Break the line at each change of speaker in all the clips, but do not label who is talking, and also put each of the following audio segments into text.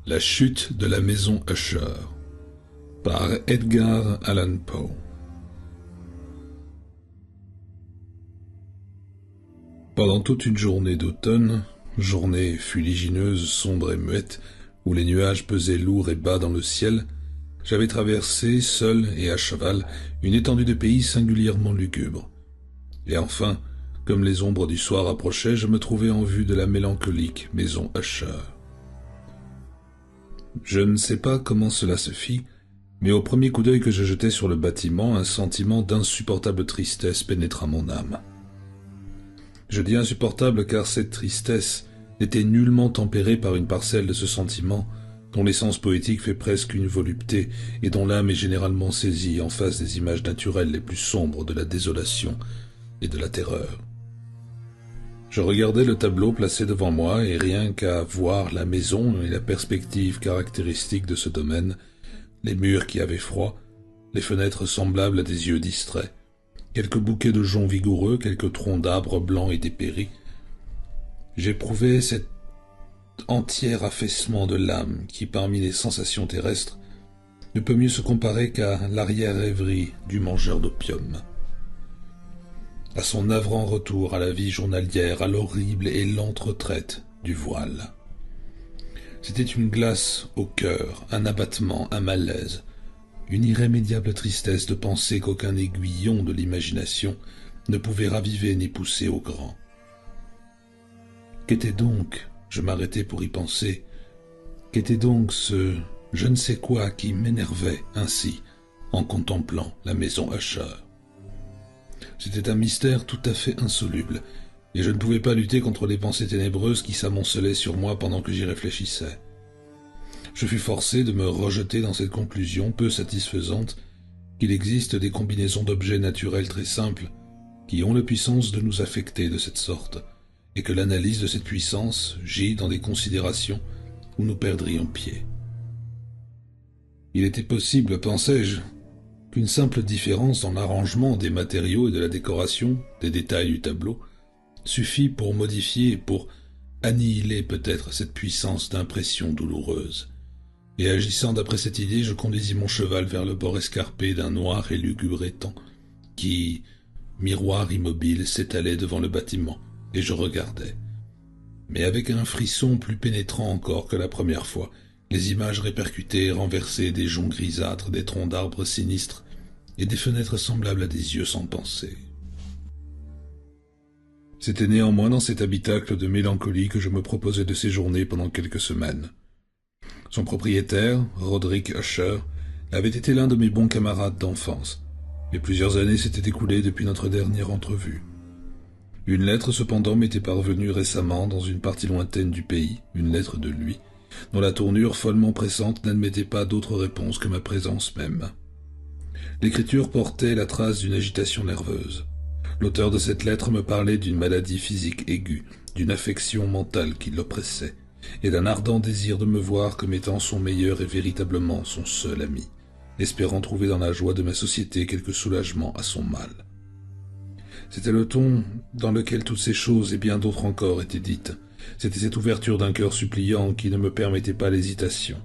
La chute de la maison Usher par Edgar Allan Poe. Pendant toute une journée d'automne, journée fuligineuse, sombre et muette, où les nuages pesaient lourds et bas dans le ciel, j'avais traversé, seul et à cheval, une étendue de pays singulièrement lugubre. Et enfin, comme les ombres du soir approchaient, je me trouvais en vue de la mélancolique maison Usher. Je ne sais pas comment cela se fit, mais au premier coup d'œil que je jetai sur le bâtiment, un sentiment d'insupportable tristesse pénétra mon âme. Je dis insupportable car cette tristesse n'était nullement tempérée par une parcelle de ce sentiment dont l'essence poétique fait presque une volupté et dont l'âme est généralement saisie en face des images naturelles les plus sombres de la désolation et de la terreur. Je regardais le tableau placé devant moi et rien qu'à voir la maison et la perspective caractéristique de ce domaine, les murs qui avaient froid, les fenêtres semblables à des yeux distraits, quelques bouquets de joncs vigoureux, quelques troncs d'arbres blancs et dépéris, j'éprouvais cet entier affaissement de l'âme qui, parmi les sensations terrestres, ne peut mieux se comparer qu'à l'arrière-rêverie du mangeur d'opium. À son navrant retour à la vie journalière, à l'horrible et lente retraite du voile. C'était une glace au cœur, un abattement, un malaise, une irrémédiable tristesse de penser qu'aucun aiguillon de l'imagination ne pouvait raviver ni pousser au grand. Qu'était donc, je m'arrêtai pour y penser, qu'était donc ce je ne sais quoi qui m'énervait ainsi en contemplant la maison Usher? C'était un mystère tout à fait insoluble, et je ne pouvais pas lutter contre les pensées ténébreuses qui s'amoncelaient sur moi pendant que j'y réfléchissais. Je fus forcé de me rejeter dans cette conclusion peu satisfaisante qu'il existe des combinaisons d'objets naturels très simples qui ont la puissance de nous affecter de cette sorte, et que l'analyse de cette puissance gît dans des considérations où nous perdrions pied. Il était possible, pensais-je, qu'une simple différence dans l'arrangement des matériaux et de la décoration, des détails du tableau, suffit pour modifier, pour annihiler peut-être cette puissance d'impression douloureuse. Et agissant d'après cette idée, je conduisis mon cheval vers le bord escarpé d'un noir et lugubre étang, qui, miroir immobile, s'étalait devant le bâtiment, et je regardais. Mais avec un frisson plus pénétrant encore que la première fois, les images répercutées et renversées des joncs grisâtres, des troncs d'arbres sinistres et des fenêtres semblables à des yeux sans pensée. C'était néanmoins dans cet habitacle de mélancolie que je me proposais de séjourner pendant quelques semaines. Son propriétaire, Roderick Usher, avait été l'un de mes bons camarades d'enfance, mais plusieurs années s'étaient écoulées depuis notre dernière entrevue. Une lettre cependant m'était parvenue récemment dans une partie lointaine du pays, une lettre de lui, dont la tournure follement pressante n'admettait pas d'autre réponse que ma présence même. L'écriture portait la trace d'une agitation nerveuse. L'auteur de cette lettre me parlait d'une maladie physique aiguë, d'une affection mentale qui l'oppressait, et d'un ardent désir de me voir comme étant son meilleur et véritablement son seul ami, espérant trouver dans la joie de ma société quelque soulagement à son mal. C'était le ton dans lequel toutes ces choses et bien d'autres encore étaient dites. C'était cette ouverture d'un cœur suppliant qui ne me permettait pas l'hésitation.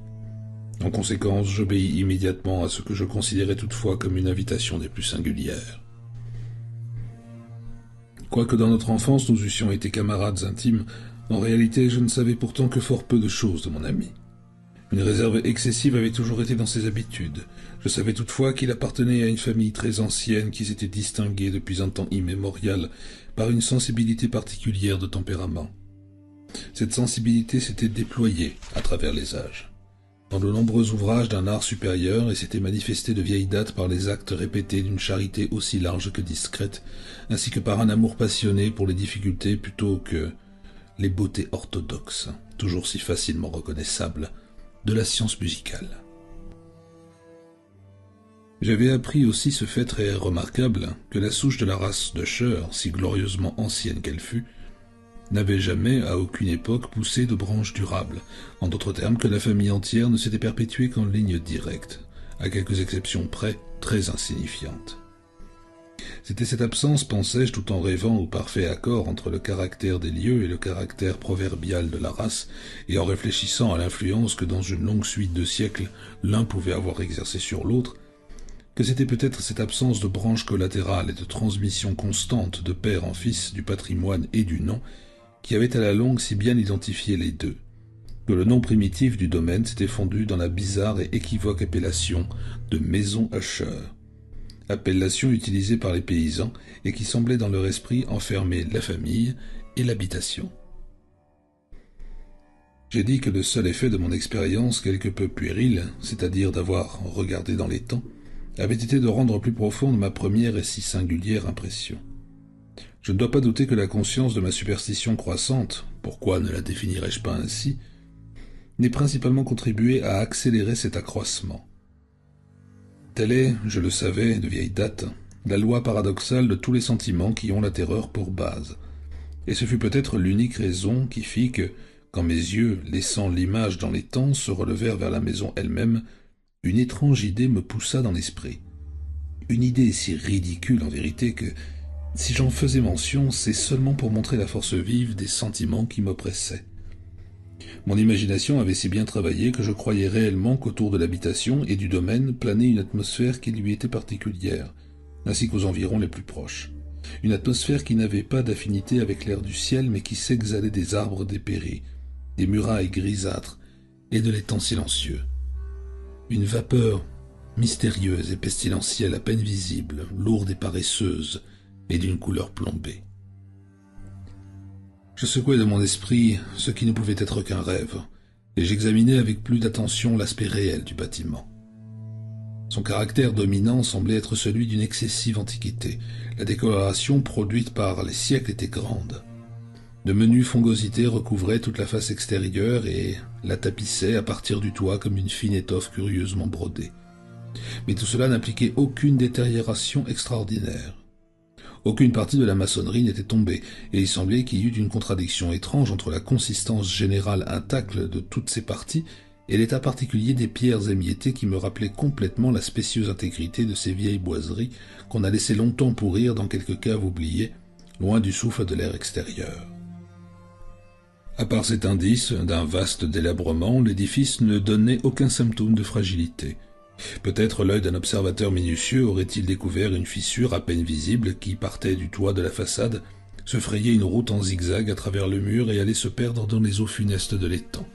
En conséquence, j'obéis immédiatement à ce que je considérais toutefois comme une invitation des plus singulières. Quoique dans notre enfance nous eussions été camarades intimes, en réalité je ne savais pourtant que fort peu de choses de mon ami. Une réserve excessive avait toujours été dans ses habitudes. Je savais toutefois qu'il appartenait à une famille très ancienne qui s'était distinguée depuis un temps immémorial par une sensibilité particulière de tempérament. Cette sensibilité s'était déployée à travers les âges, dans de nombreux ouvrages d'un art supérieur, et s'était manifestée de vieille date par les actes répétés d'une charité aussi large que discrète, ainsi que par un amour passionné pour les difficultés plutôt que les beautés orthodoxes, toujours si facilement reconnaissables, de la science musicale. J'avais appris aussi ce fait très remarquable que la souche de la race d'Usher, si glorieusement ancienne qu'elle fût, n'avait jamais, à aucune époque, poussé de branches durables, en d'autres termes que la famille entière ne s'était perpétuée qu'en ligne directe, à quelques exceptions près très insignifiantes. C'était cette absence, pensais-je, tout en rêvant au parfait accord entre le caractère des lieux et le caractère proverbial de la race, et en réfléchissant à l'influence que dans une longue suite de siècles l'un pouvait avoir exercée sur l'autre, que c'était peut-être cette absence de branche collatérale et de transmission constante de père en fils du patrimoine et du nom qui avait à la longue si bien identifié les deux, que le nom primitif du domaine s'était fondu dans la bizarre et équivoque appellation de maison Usher, appellation utilisée par les paysans et qui semblait dans leur esprit enfermer la famille et l'habitation. J'ai dit que le seul effet de mon expérience quelque peu puérile, c'est-à-dire d'avoir regardé dans les temps, avait été de rendre plus profonde ma première et si singulière impression. Je ne dois pas douter que la conscience de ma superstition croissante, pourquoi ne la définirais-je pas ainsi, n'ait principalement contribué à accélérer cet accroissement. Telle est, je le savais de vieille date, la loi paradoxale de tous les sentiments qui ont la terreur pour base, et ce fut peut-être l'unique raison qui fit que, quand mes yeux, laissant l'image dans les temps, se relevèrent vers la maison elle-même, une étrange idée me poussa dans l'esprit. Une idée si ridicule en vérité que, si j'en faisais mention, c'est seulement pour montrer la force vive des sentiments qui m'oppressaient. Mon imagination avait si bien travaillé que je croyais réellement qu'autour de l'habitation et du domaine planait une atmosphère qui lui était particulière, ainsi qu'aux environs les plus proches. Une atmosphère qui n'avait pas d'affinité avec l'air du ciel, mais qui s'exhalait des arbres dépérés, des murailles grisâtres et de l'étang silencieux. Une vapeur mystérieuse et pestilentielle à peine visible, lourde et paresseuse, et d'une couleur plombée. Je secouai de mon esprit ce qui ne pouvait être qu'un rêve, et j'examinai avec plus d'attention l'aspect réel du bâtiment. Son caractère dominant semblait être celui d'une excessive antiquité. La décoration produite par les siècles était grande. De menues fongosités recouvraient toute la face extérieure et la tapissaient à partir du toit comme une fine étoffe curieusement brodée. Mais tout cela n'impliquait aucune détérioration extraordinaire. Aucune partie de la maçonnerie n'était tombée, et il semblait qu'il y eût une contradiction étrange entre la consistance générale intacte de toutes ces parties et l'état particulier des pierres émiettées qui me rappelait complètement la spécieuse intégrité de ces vieilles boiseries qu'on a laissé longtemps pourrir dans quelques caves oubliées, loin du souffle de l'air extérieur. À part cet indice d'un vaste délabrement, l'édifice ne donnait aucun symptôme de fragilité. Peut-être l'œil d'un observateur minutieux aurait-il découvert une fissure à peine visible qui partait du toit de la façade, se frayait une route en zigzag à travers le mur et allait se perdre dans les eaux funestes de l'étang.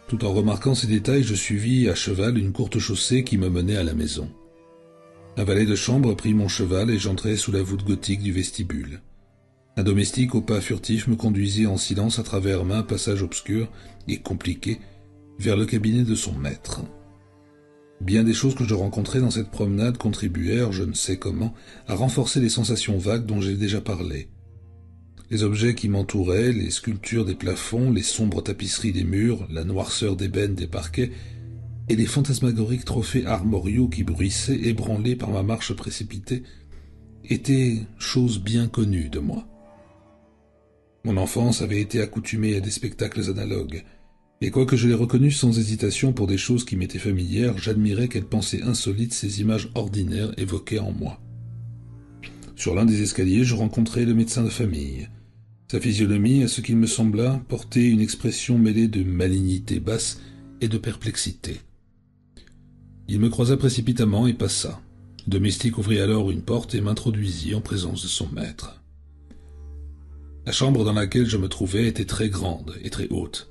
Tout en remarquant ces détails, je suivis à cheval une courte chaussée qui me menait à la maison. Un valet de chambre prit mon cheval et j'entrai sous la voûte gothique du vestibule. Un domestique au pas furtif me conduisit en silence à travers maints passages obscurs et compliqués vers le cabinet de son maître. Bien des choses que je rencontrai dans cette promenade contribuèrent, je ne sais comment, à renforcer les sensations vagues dont j'ai déjà parlé. Les objets qui m'entouraient, les sculptures des plafonds, les sombres tapisseries des murs, la noirceur d'ébène des parquets, et les fantasmagoriques trophées armoriaux qui bruissaient, ébranlés par ma marche précipitée, étaient choses bien connues de moi. Mon enfance avait été accoutumée à des spectacles analogues, et quoique je les reconnusse sans hésitation pour des choses qui m'étaient familières, j'admirais quelle pensée insolite ces images ordinaires évoquaient en moi. Sur l'un des escaliers, je rencontrai le médecin de famille. Sa physionomie, à ce qu'il me sembla, portait une expression mêlée de malignité basse et de perplexité. Il me croisa précipitamment et passa. Le domestique ouvrit alors une porte et m'introduisit en présence de son maître. La chambre dans laquelle je me trouvais était très grande et très haute.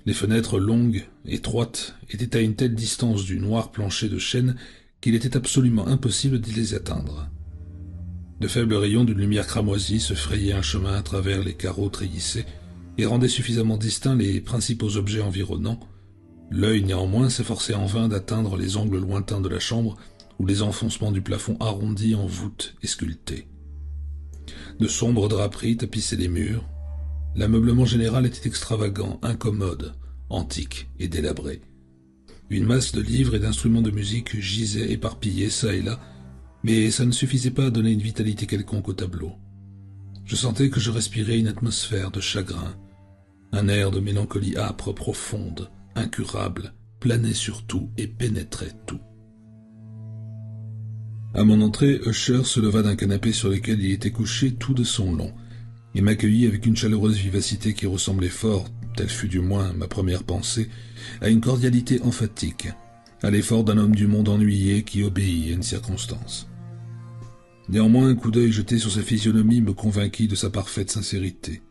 Les fenêtres longues, étroites, étaient à une telle distance du noir plancher de chêne qu'il était absolument impossible d'y les atteindre. De faibles rayons d'une lumière cramoisie se frayaient un chemin à travers les carreaux treillissés et rendaient suffisamment distincts les principaux objets environnants. L'œil néanmoins s'efforçait en vain d'atteindre les angles lointains de la chambre ou les enfoncements du plafond arrondi en voûte et sculpté. De sombres draperies tapissaient les murs. L'ameublement général était extravagant, incommode, antique et délabré. Une masse de livres et d'instruments de musique gisait éparpillés çà et là, mais ça ne suffisait pas à donner une vitalité quelconque au tableau. Je sentais que je respirais une atmosphère de chagrin. Un air de mélancolie âpre, profonde, incurable, planait sur tout et pénétrait tout. À mon entrée, Usher se leva d'un canapé sur lequel il était couché tout de son long, et m'accueillit avec une chaleureuse vivacité qui ressemblait fort, telle fut du moins ma première pensée, à une cordialité emphatique, à l'effort d'un homme du monde ennuyé qui obéit à une circonstance. Néanmoins, un coup d'œil jeté sur sa physionomie me convainquit de sa parfaite sincérité.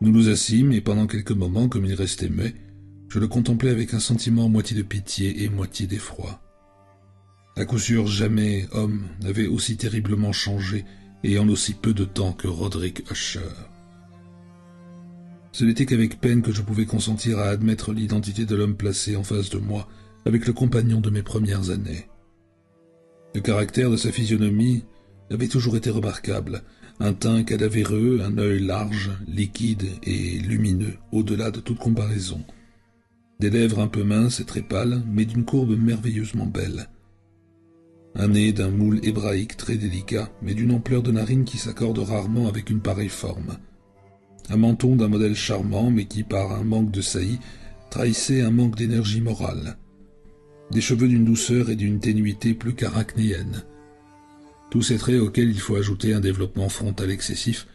Nous nous assîmes, et pendant quelques moments, comme il restait muet, je le contemplais avec un sentiment moitié de pitié et moitié d'effroi. À coup sûr, jamais homme n'avait aussi terriblement changé et en aussi peu de temps que Roderick Usher. Ce n'était qu'avec peine que je pouvais consentir à admettre l'identité de l'homme placé en face de moi avec le compagnon de mes premières années. Le caractère de sa physionomie avait toujours été remarquable, un teint cadavéreux, un œil large, liquide et lumineux au-delà de toute comparaison, des lèvres un peu minces et très pâles, mais d'une courbe merveilleusement belle. Un nez d'un moule hébraïque très délicat, mais d'une ampleur de narine qui s'accorde rarement avec une pareille forme. Un menton d'un modèle charmant, mais qui, par un manque de saillie, trahissait un manque d'énergie morale. Des cheveux d'une douceur et d'une ténuité plus qu'arachnéenne. Tous ces traits auxquels il faut ajouter un développement frontal excessif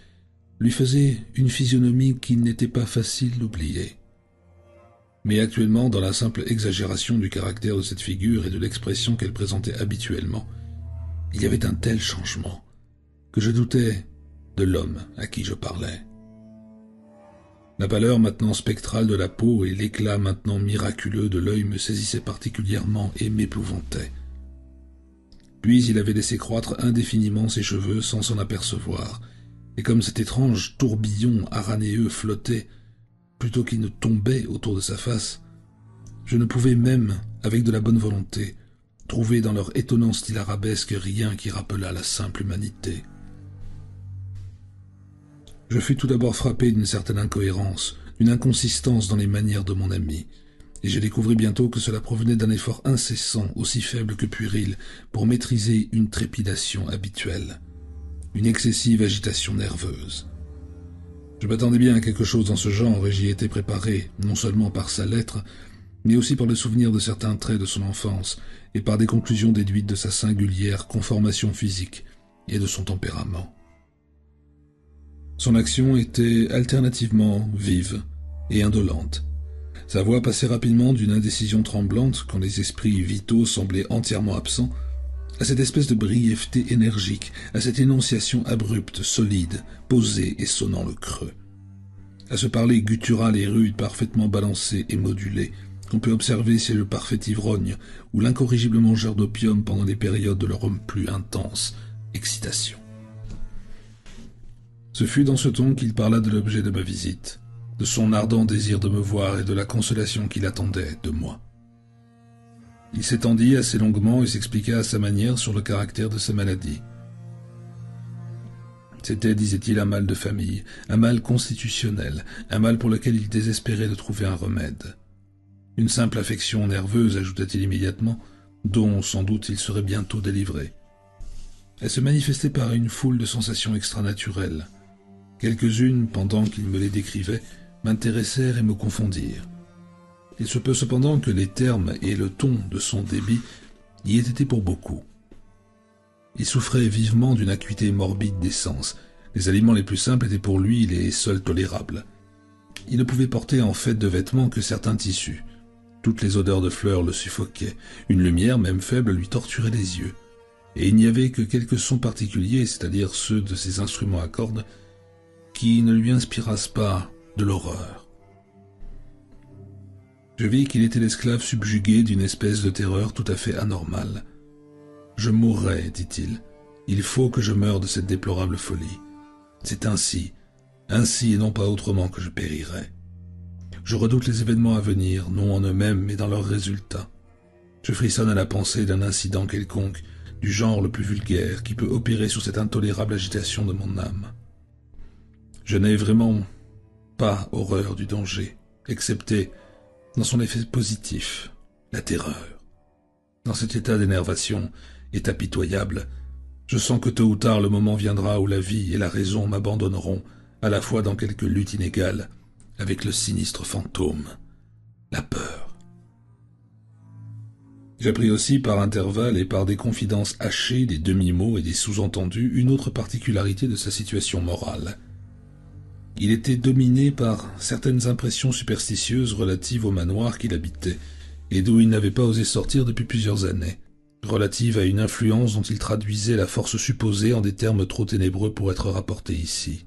lui faisaient une physionomie qu'il n'était pas facile d'oublier. Mais actuellement, dans la simple exagération du caractère de cette figure et de l'expression qu'elle présentait habituellement, il y avait un tel changement que je doutais de l'homme à qui je parlais. La pâleur maintenant spectrale de la peau et l'éclat maintenant miraculeux de l'œil me saisissaient particulièrement et m'épouvantaient. Puis il avait laissé croître indéfiniment ses cheveux sans s'en apercevoir, et comme cet étrange tourbillon aranéeux flottait, plutôt qu'il ne tombait autour de sa face, je ne pouvais même, avec de la bonne volonté, trouver dans leur étonnant style arabesque rien qui rappelât la simple humanité. Je fus tout d'abord frappé d'une certaine incohérence, d'une inconsistance dans les manières de mon ami, et je découvris bientôt que cela provenait d'un effort incessant, aussi faible que puéril, pour maîtriser une trépidation habituelle, une excessive agitation nerveuse. Je m'attendais bien à quelque chose dans ce genre et j'y étais préparé, non seulement par sa lettre, mais aussi par le souvenir de certains traits de son enfance et par des conclusions déduites de sa singulière conformation physique et de son tempérament. Son action était alternativement vive et indolente. Sa voix passait rapidement d'une indécision tremblante, quand les esprits vitaux semblaient entièrement absents, à cette espèce de brièveté énergique, à cette énonciation abrupte, solide, posée et sonnant le creux, à ce parler guttural et rude, parfaitement balancé et modulé, qu'on peut observer chez le parfait ivrogne ou l'incorrigible mangeur d'opium pendant les périodes de leur plus intense excitation. Ce fut dans ce ton qu'il parla de l'objet de ma visite, de son ardent désir de me voir et de la consolation qu'il attendait de moi. Il s'étendit assez longuement et s'expliqua à sa manière sur le caractère de sa maladie. C'était, disait-il, un mal de famille, un mal constitutionnel, un mal pour lequel il désespérait de trouver un remède. Une simple affection nerveuse, ajouta-t-il immédiatement, dont sans doute il serait bientôt délivré. Elle se manifestait par une foule de sensations extranaturelles. Quelques-unes, pendant qu'il me les décrivait, m'intéressèrent et me confondirent. Il se peut cependant que les termes et le ton de son débit y aient été pour beaucoup. Il souffrait vivement d'une acuité morbide des sens. Les aliments les plus simples étaient pour lui les seuls tolérables. Il ne pouvait porter en fait de vêtements que certains tissus. Toutes les odeurs de fleurs le suffoquaient. Une lumière, même faible, lui torturait les yeux. Et il n'y avait que quelques sons particuliers, c'est-à-dire ceux de ses instruments à cordes, qui ne lui inspirassent pas de l'horreur. Je vis qu'il était l'esclave subjugué d'une espèce de terreur tout à fait anormale. « Je mourrai, dit-il. Il faut que je meure de cette déplorable folie. C'est ainsi et non pas autrement que je périrai. Je redoute les événements à venir, non en eux-mêmes, mais dans leurs résultats. Je frissonne à la pensée d'un incident quelconque, du genre le plus vulgaire, qui peut opérer sur cette intolérable agitation de mon âme. Je n'ai vraiment pas horreur du danger, excepté dans son effet positif, la terreur. Dans cet état d'énervation, état pitoyable, je sens que tôt ou tard le moment viendra où la vie et la raison m'abandonneront, à la fois dans quelque lutte inégale, avec le sinistre fantôme, la peur. J'appris aussi par intervalles et par des confidences hachées, des demi-mots et des sous-entendus une autre particularité de sa situation morale. Il était dominé par certaines impressions superstitieuses relatives au manoir qu'il habitait, et d'où il n'avait pas osé sortir depuis plusieurs années, relatives à une influence dont il traduisait la force supposée en des termes trop ténébreux pour être rapportés ici.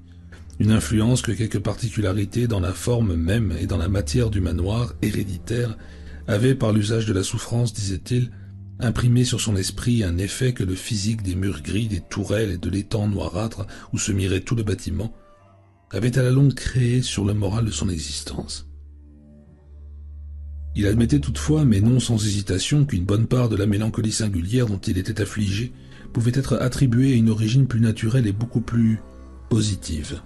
Une influence que quelques particularités dans la forme même et dans la matière du manoir héréditaire avait, par l'usage de la souffrance, disait-il, imprimé sur son esprit un effet que le physique des murs gris, des tourelles et de l'étang noirâtre où se mirait tout le bâtiment avait à la longue créé sur le moral de son existence. Il admettait toutefois, mais non sans hésitation, qu'une bonne part de la mélancolie singulière dont il était affligé pouvait être attribuée à une origine plus naturelle et beaucoup plus positive,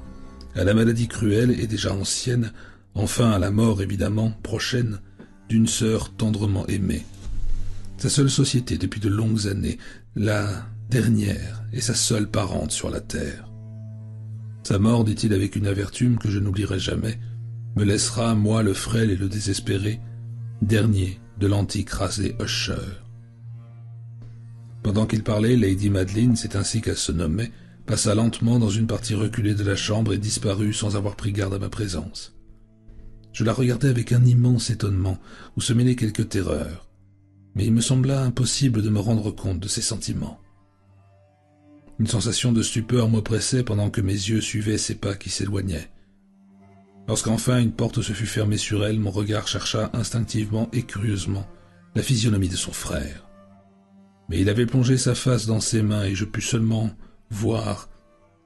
à la maladie cruelle et déjà ancienne, enfin à la mort évidemment prochaine, d'une sœur tendrement aimée. Sa seule société depuis de longues années, la dernière et sa seule parente sur la terre. Sa mort, dit-il avec une amertume que je n'oublierai jamais, me laissera, moi le frêle et le désespéré, dernier de l'antique race des Usher. Pendant qu'il parlait, Lady Madeline, c'est ainsi qu'elle se nommait, passa lentement dans une partie reculée de la chambre et disparut sans avoir pris garde à ma présence. Je la regardais avec un immense étonnement, où se mêlaient quelques terreurs, mais il me sembla impossible de me rendre compte de ses sentiments. Une sensation de stupeur m'oppressait pendant que mes yeux suivaient ses pas qui s'éloignaient. Lorsqu'enfin une porte se fut fermée sur elle, mon regard chercha instinctivement et curieusement la physionomie de son frère. Mais il avait plongé sa face dans ses mains et je pus seulement voir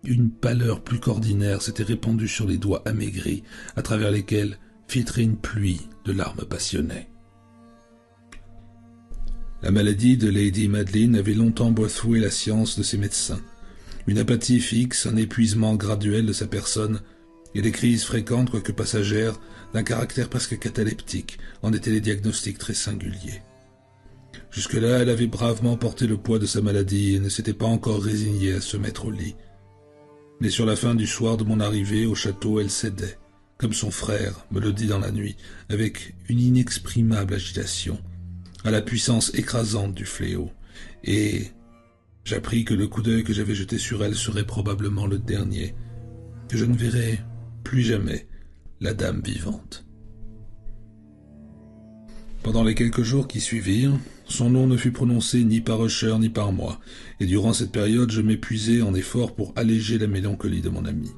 une pâleur plus qu'ordinaire s'était répandue sur les doigts amaigris, à travers lesquels filtrait une pluie de larmes passionnées. La maladie de Lady Madeline avait longtemps bafoué la science de ses médecins. Une apathie fixe, un épuisement graduel de sa personne, et des crises fréquentes, quoique passagères, d'un caractère presque cataleptique, en étaient les diagnostics très singuliers. Jusque-là, elle avait bravement porté le poids de sa maladie et ne s'était pas encore résignée à se mettre au lit. Mais sur la fin du soir de mon arrivée au château, elle cédait, comme son frère me le dit dans la nuit, avec une inexprimable agitation, à la puissance écrasante du fléau, et j'appris que le coup d'œil que j'avais jeté sur elle serait probablement le dernier, que je ne verrais plus jamais la dame vivante. Pendant les quelques jours qui suivirent, son nom ne fut prononcé ni par Usher ni par moi, et durant cette période je m'épuisai en efforts pour alléger la mélancolie de mon ami.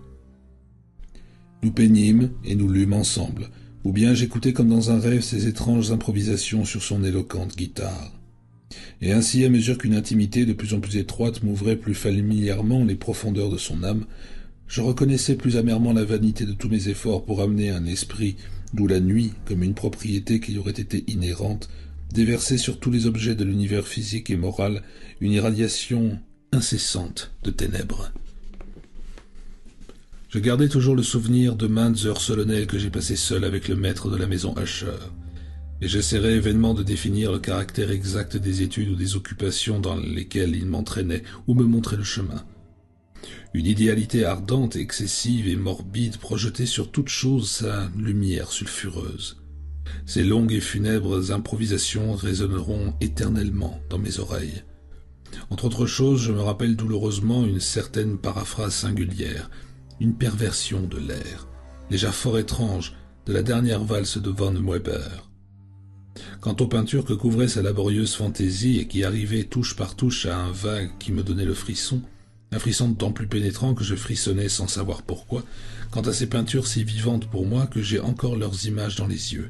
Nous peignîmes et nous lûmes ensemble, ou bien j'écoutais comme dans un rêve ses étranges improvisations sur son éloquente guitare. Et ainsi, à mesure qu'une intimité de plus en plus étroite m'ouvrait plus familièrement les profondeurs de son âme, je reconnaissais plus amèrement la vanité de tous mes efforts pour amener un esprit, d'où la nuit, comme une propriété qui aurait été inhérente, déversait sur tous les objets de l'univers physique et moral une irradiation incessante de ténèbres. Je gardais toujours le souvenir de maintes heures solennelles que j'ai passées seul avec le maître de la maison Usher, et j'essaierai vainement de définir le caractère exact des études ou des occupations dans lesquelles il m'entraînait ou me montrait le chemin. Une idéalité ardente, excessive et morbide projetait sur toute chose sa lumière sulfureuse. Ces longues et funèbres improvisations résonneront éternellement dans mes oreilles. Entre autres choses, je me rappelle douloureusement une certaine paraphrase singulière, une perversion de l'air, déjà fort étrange, de la dernière valse de Von Weber. Quant aux peintures que couvrait sa laborieuse fantaisie et qui arrivaient touche par touche à un vague qui me donnait le frisson, un frisson d'autant plus pénétrant que je frissonnais sans savoir pourquoi, quant à ces peintures si vivantes pour moi que j'ai encore leurs images dans les yeux.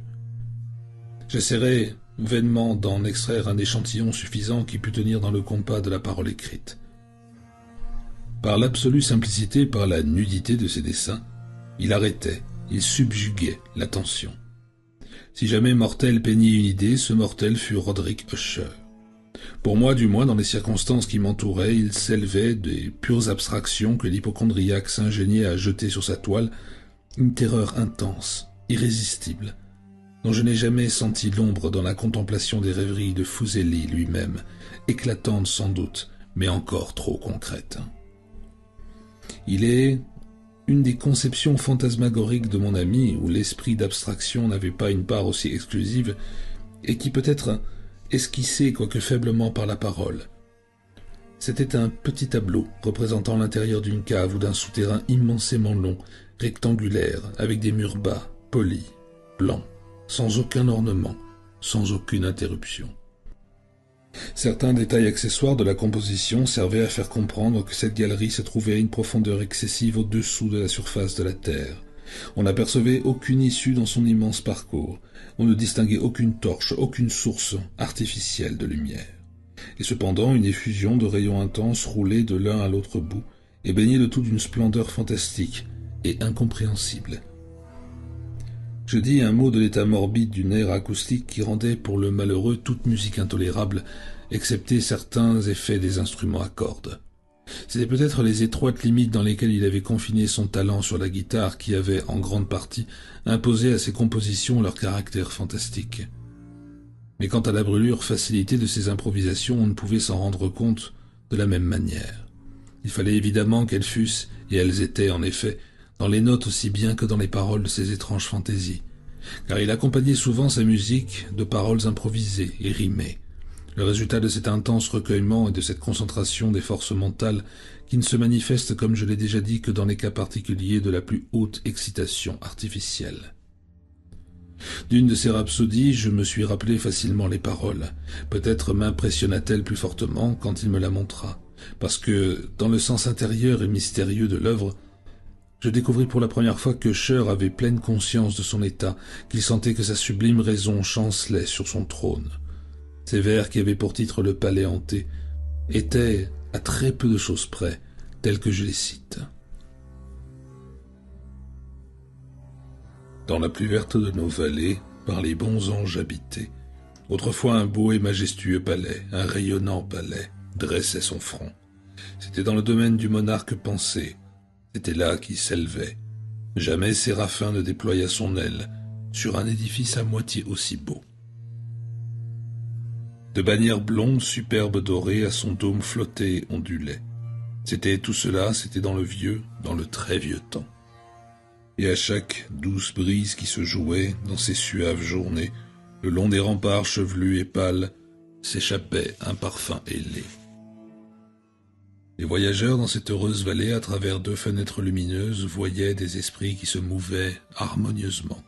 J'essaierai vainement d'en extraire un échantillon suffisant qui pût tenir dans le compas de la parole écrite. Par l'absolue simplicité, par la nudité de ses dessins, il arrêtait, il subjuguait l'attention. Si jamais mortel peignit une idée, ce mortel fut Roderick Usher. Pour moi, du moins, dans les circonstances qui m'entouraient, il s'élevait des pures abstractions que l'hypocondriaque s'ingéniait à jeter sur sa toile, une terreur intense, irrésistible, dont je n'ai jamais senti l'ombre dans la contemplation des rêveries de Fuseli lui-même, éclatantes sans doute, mais encore trop concrètes. Il est une des conceptions fantasmagoriques de mon ami, où l'esprit d'abstraction n'avait pas une part aussi exclusive, et qui peut-être esquissé quoique faiblement par la parole. C'était un petit tableau représentant l'intérieur d'une cave ou d'un souterrain immensément long, rectangulaire, avec des murs bas, polis, blancs, sans aucun ornement, sans aucune interruption. Certains détails accessoires de la composition servaient à faire comprendre que cette galerie se trouvait à une profondeur excessive au-dessous de la surface de la terre. On n'apercevait aucune issue dans son immense parcours. On ne distinguait aucune torche, aucune source artificielle de lumière. Et cependant, une effusion de rayons intenses roulait de l'un à l'autre bout et baignait le tout d'une splendeur fantastique et incompréhensible. Je dis un mot de l'état morbide d'une aire acoustique qui rendait pour le malheureux toute musique intolérable, excepté certains effets des instruments à cordes. C'étaient peut-être les étroites limites dans lesquelles il avait confiné son talent sur la guitare qui avaient, en grande partie, imposé à ses compositions leur caractère fantastique. Mais quant à la brûlure facilitée de ses improvisations, on ne pouvait s'en rendre compte de la même manière. Il fallait évidemment qu'elles fussent, et elles étaient en effet, dans les notes aussi bien que dans les paroles de ses étranges fantaisies, car il accompagnait souvent sa musique de paroles improvisées et rimées, le résultat de cet intense recueillement et de cette concentration des forces mentales qui ne se manifestent, comme je l'ai déjà dit, que dans les cas particuliers de la plus haute excitation artificielle. D'une de ces rhapsodies, je me suis rappelé facilement les paroles. Peut-être m'impressionna-t-elle plus fortement quand il me la montra, parce que, dans le sens intérieur et mystérieux de l'œuvre, je découvris pour la première fois que Scheur avait pleine conscience de son état, qu'il sentait que sa sublime raison chancelait sur son trône. Ces vers qui avaient pour titre Le Palais hanté étaient, à très peu de choses près, tels que je les cite. Dans la plus verte de nos vallées, par les bons anges habités, autrefois un beau et majestueux palais, un rayonnant palais, dressait son front. C'était dans le domaine du monarque pensé. C'était là qu'il s'élevait. Jamais Séraphin ne déploya son aile sur un édifice à moitié aussi beau. De bannières blondes, superbes dorées, à son dôme flottait et ondulait. C'était tout cela, c'était dans le très vieux temps. Et à chaque douce brise qui se jouait dans ces suaves journées, le long des remparts chevelus et pâles, s'échappait un parfum ailé. Les voyageurs dans cette heureuse vallée, à travers 2 fenêtres lumineuses, voyaient des esprits qui se mouvaient harmonieusement,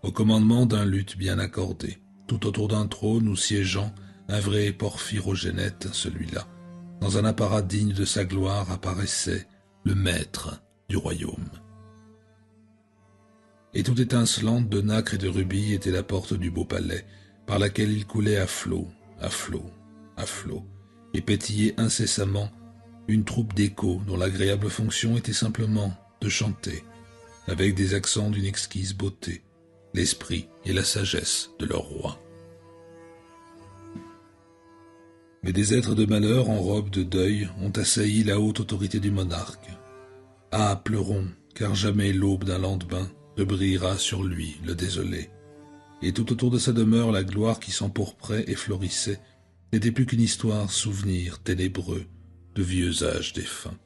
au commandement d'un luth bien accordé, tout autour d'un trône où siégeant un vrai porphyrogénète, celui-là, dans un apparat digne de sa gloire, apparaissait le maître du royaume. Et toute étincelante de nacre et de rubis était la porte du beau palais, par laquelle il coulait à flot, à flot, à flot, et pétillait incessamment une troupe d'échos dont l'agréable fonction était simplement de chanter, avec des accents d'une exquise beauté, l'esprit et la sagesse de leur roi. Mais des êtres de malheur en robe de deuil ont assailli la haute autorité du monarque. Ah, pleurons, car jamais l'aube d'un lendemain ne brillera sur lui, le désolé. Et tout autour de sa demeure, la gloire qui s'empourprait et florissait n'était plus qu'une histoire souvenir ténébreux de vieux âges défunts.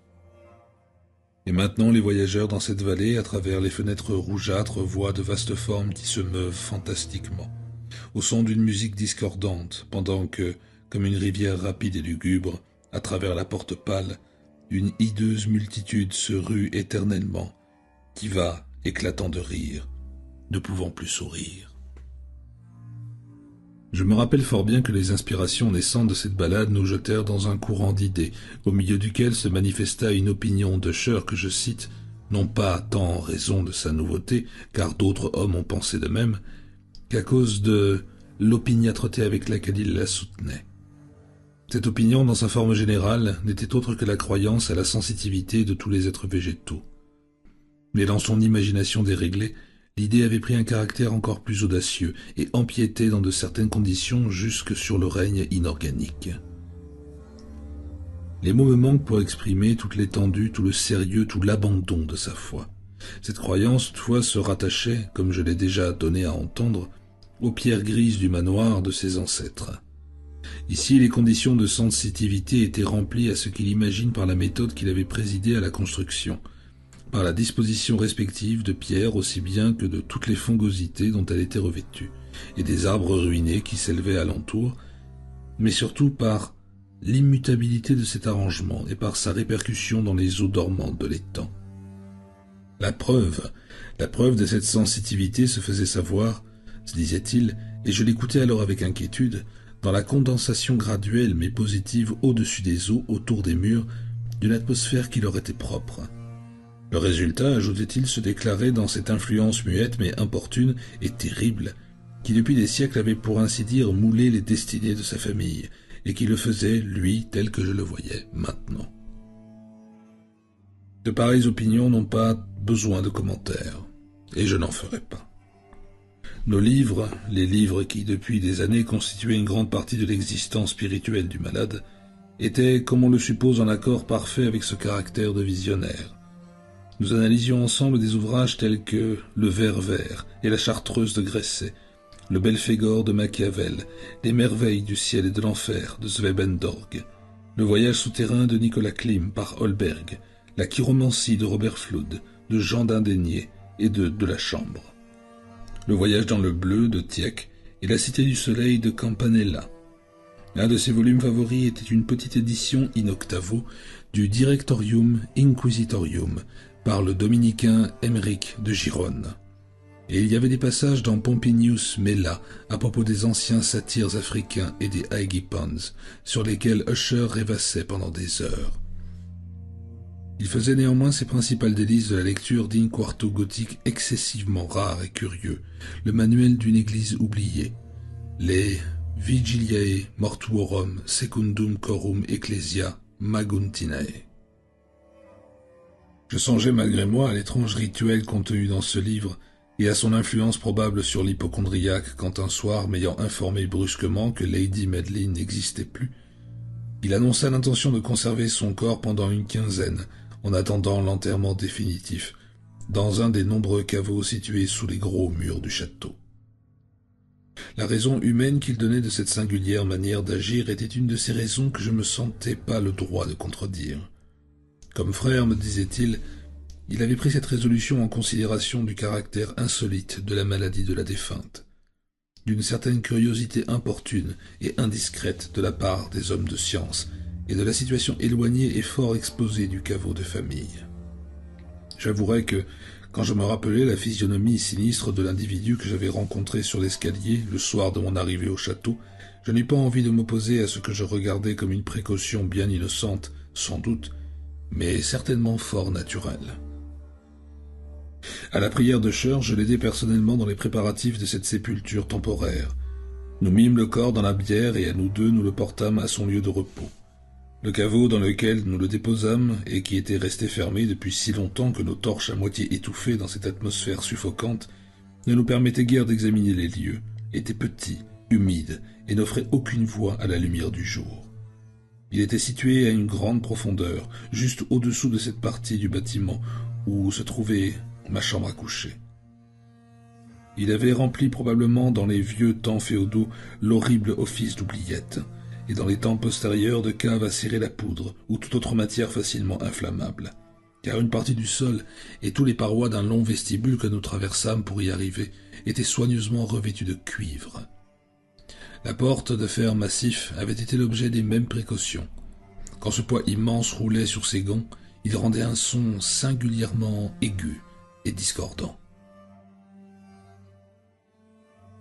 Et maintenant les voyageurs dans cette vallée, à travers les fenêtres rougeâtres, voient de vastes formes qui se meuvent fantastiquement, au son d'une musique discordante, pendant que, comme une rivière rapide et lugubre, à travers la porte pâle, une hideuse multitude se rue éternellement, qui va, éclatant de rire, ne pouvant plus sourire. Je me rappelle fort bien que les inspirations naissantes de cette ballade nous jetèrent dans un courant d'idées, au milieu duquel se manifesta une opinion de Scheur que je cite, non pas tant en raison de sa nouveauté, car d'autres hommes ont pensé de même, qu'à cause de l'opiniâtreté avec laquelle il la soutenait. Cette opinion, dans sa forme générale, n'était autre que la croyance à la sensitivité de tous les êtres végétaux. Mais dans son imagination déréglée, l'idée avait pris un caractère encore plus audacieux et empiétait dans de certaines conditions jusque sur le règne inorganique. Les mots me manquent pour exprimer toute l'étendue, tout le sérieux, tout l'abandon de sa foi. Cette croyance, toutefois, se rattachait, comme je l'ai déjà donné à entendre, aux pierres grises du manoir de ses ancêtres. Ici, les conditions de sensitivité étaient remplies à ce qu'il imagine par la méthode qu'il avait présidée à la construction, par la disposition respective de pierres aussi bien que de toutes les fongosités dont elle était revêtue, et des arbres ruinés qui s'élevaient alentour, mais surtout par l'immutabilité de cet arrangement et par sa répercussion dans les eaux dormantes de l'étang. La preuve de cette sensitivité se faisait savoir, se disait-il, et je l'écoutais alors avec inquiétude, dans la condensation graduelle mais positive au-dessus des eaux, autour des murs, d'une atmosphère qui leur était propre. Le résultat, ajoutait-il, se déclarait dans cette influence muette mais importune et terrible, qui depuis des siècles avait pour ainsi dire moulé les destinées de sa famille, et qui le faisait, lui, tel que je le voyais maintenant. De pareilles opinions n'ont pas besoin de commentaires, et je n'en ferai pas. Nos livres, les livres qui depuis des années constituaient une grande partie de l'existence spirituelle du malade, étaient, comme on le suppose, en accord parfait avec ce caractère de visionnaire. Nous analysions ensemble des ouvrages tels que Le Ver vert et La Chartreuse de Gresset, Le Belphégor de Machiavel, Les Merveilles du ciel et de l'enfer de Swedenborg, Le Voyage souterrain de Nicolas Klim par Holberg, La Chiromancie de Robert Flood, de Jean d'Indaigné et de La Chambre, Le Voyage dans le bleu de Tieck et La Cité du Soleil de Campanella. L'un de ses volumes favoris était une petite édition in octavo du Directorium Inquisitorium par le dominicain Emeric de Gironne. Et il y avait des passages dans Pompinius Mela à propos des anciens satyres africains et des Aegipans, sur lesquels Usher rêvassait pendant des heures. Il faisait néanmoins ses principales délices de la lecture d'un quarto gothique excessivement rare et curieux, le manuel d'une église oubliée, les Vigiliae Mortuorum Secundum Corum Ecclesia Maguntinae. Je songeais malgré moi à l'étrange rituel contenu dans ce livre et à son influence probable sur l'hypocondriaque quand un soir, m'ayant informé brusquement que Lady Madeline n'existait plus, il annonça l'intention de conserver son corps pendant une quinzaine, en attendant l'enterrement définitif, dans un des nombreux caveaux situés sous les gros murs du château. La raison humaine qu'il donnait de cette singulière manière d'agir était une de ces raisons que je me sentais pas le droit de contredire. Comme frère, me disait-il, il avait pris cette résolution en considération du caractère insolite de la maladie de la défunte, d'une certaine curiosité importune et indiscrète de la part des hommes de science, et de la situation éloignée et fort exposée du caveau de famille. J'avouerai que, quand je me rappelais la physionomie sinistre de l'individu que j'avais rencontré sur l'escalier le soir de mon arrivée au château, je n'eus pas envie de m'opposer à ce que je regardais comme une précaution bien innocente, sans doute, mais certainement fort naturelle. À la prière de Scheur, je l'aidai personnellement dans les préparatifs de cette sépulture temporaire. Nous mîmes le corps dans la bière et à nous deux nous le portâmes à son lieu de repos. Le caveau dans lequel nous le déposâmes, et qui était resté fermé depuis si longtemps que nos torches à moitié étouffées dans cette atmosphère suffocante, ne nous permettait guère d'examiner les lieux, était petit, humide, et n'offrait aucune voie à la lumière du jour. Il était situé à une grande profondeur, juste au-dessous de cette partie du bâtiment où se trouvait ma chambre à coucher. Il avait rempli probablement dans les vieux temps féodaux l'horrible office d'oubliette, et dans les temps postérieurs de caves à serrer la poudre ou toute autre matière facilement inflammable, car une partie du sol et tous les parois d'un long vestibule que nous traversâmes pour y arriver étaient soigneusement revêtus de cuivre. La porte de fer massif avait été l'objet des mêmes précautions. Quand ce poids immense roulait sur ses gonds, il rendait un son singulièrement aigu et discordant.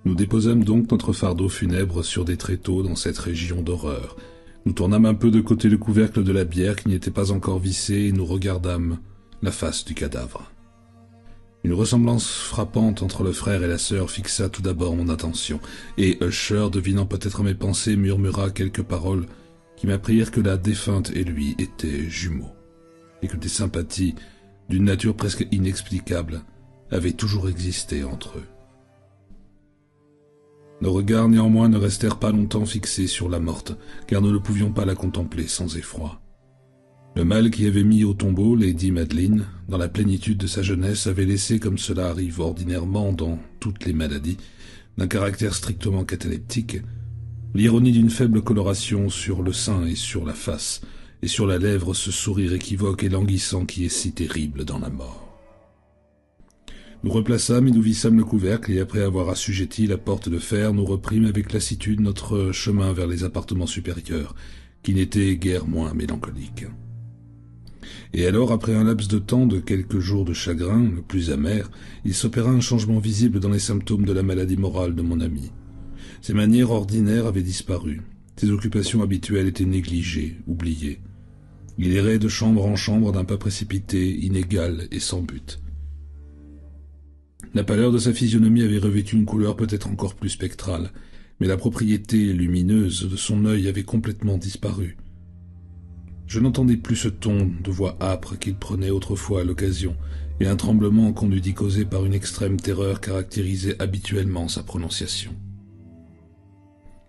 Nous déposâmes donc notre fardeau funèbre sur des tréteaux dans cette région d'horreur. Nous tournâmes un peu de côté le couvercle de la bière qui n'était pas encore vissé et nous regardâmes la face du cadavre. Une ressemblance frappante entre le frère et la sœur fixa tout d'abord mon attention, et Usher, devinant peut-être mes pensées, murmura quelques paroles qui m'apprirent que la défunte et lui étaient jumeaux, et que des sympathies, d'une nature presque inexplicable, avaient toujours existé entre eux. Nos regards néanmoins ne restèrent pas longtemps fixés sur la morte, car nous ne pouvions pas la contempler sans effroi. Le mal qui avait mis au tombeau Lady Madeline, dans la plénitude de sa jeunesse, avait laissé, comme cela arrive ordinairement dans toutes les maladies, d'un caractère strictement cataleptique, l'ironie d'une faible coloration sur le sein et sur la face, et sur la lèvre ce sourire équivoque et languissant qui est si terrible dans la mort. Nous replaçâmes et nous vissâmes le couvercle, et après avoir assujetti la porte de fer, nous reprîmes avec lassitude notre chemin vers les appartements supérieurs, qui n'étaient guère moins mélancoliques. Et alors, après un laps de temps de quelques jours de chagrin, le plus amer, il s'opéra un changement visible dans les symptômes de la maladie morale de mon ami. Ses manières ordinaires avaient disparu. Ses occupations habituelles étaient négligées, oubliées. Il errait de chambre en chambre d'un pas précipité, inégal et sans but. La pâleur de sa physionomie avait revêtu une couleur peut-être encore plus spectrale, mais la propriété lumineuse de son œil avait complètement disparu. Je n'entendais plus ce ton de voix âpre qu'il prenait autrefois à l'occasion, et un tremblement qu'on eût dit causé par une extrême terreur caractérisait habituellement sa prononciation.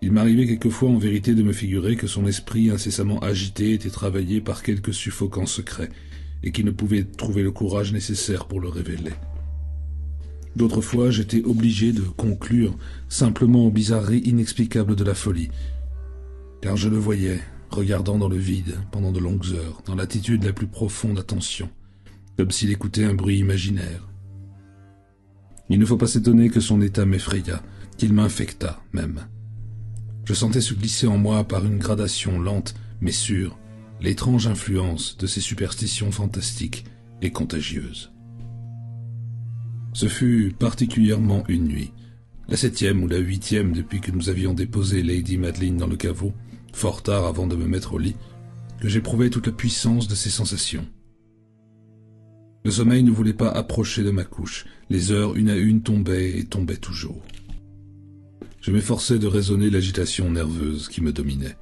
Il m'arrivait quelquefois en vérité de me figurer que son esprit incessamment agité était travaillé par quelque suffocant secret, et qu'il ne pouvait trouver le courage nécessaire pour le révéler. D'autres fois, j'étais obligé de conclure simplement aux bizarreries inexplicables de la folie, car je le voyais, regardant dans le vide pendant de longues heures, dans l'attitude la plus profonde attention, comme s'il écoutait un bruit imaginaire. Il ne faut pas s'étonner que son état m'effraya, qu'il m'infecta même. Je sentais se glisser en moi par une gradation lente mais sûre l'étrange influence de ces superstitions fantastiques et contagieuses. Ce fut particulièrement une nuit, la 7e ou la 8e depuis que nous avions déposé Lady Madeleine dans le caveau, fort tard avant de me mettre au lit, que j'éprouvais toute la puissance de ces sensations. Le sommeil ne voulait pas approcher de ma couche, les heures une à une tombaient et tombaient toujours. Je m'efforçais de raisonner l'agitation nerveuse qui me dominait.